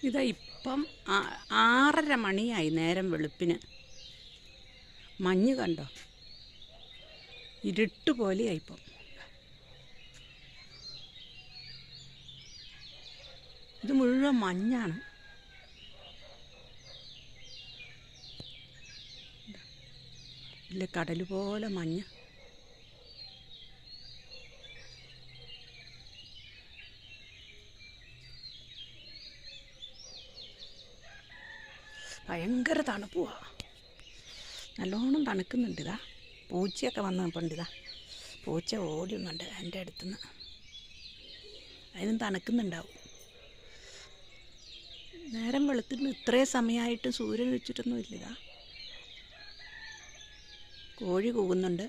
ഇതാ ഇപ്പം 6:30 മണിയായി നേരം വെളുപ്പിന്. മഞ്ഞ് കണ്ടോ? ഇരുട്ട് പോലെയായിപ്പം. ഇത് മുഴുവൻ മഞ്ഞാണ്. ഇല്ല, കടൽ പോലെ മഞ്ഞ്. ഭയങ്കര തണുപ്പുവാ. നല്ലോണം തണുക്കുന്നുണ്ട്. ഇതാ പൂച്ചയൊക്കെ വന്ന് നിൽപ്പുണ്ട്. ഇതാ പൂച്ച ഓടുന്നുണ്ട് എൻ്റെ അടുത്തുനിന്ന്. അതിനും തണുക്കുന്നുണ്ടാവും. നേരം വെളുത്തിന് ഇത്രയും സമയമായിട്ട് സൂര്യൻ വെച്ചിട്ടൊന്നും ഇല്ല. കോഴി കൂകുന്നുണ്ട്.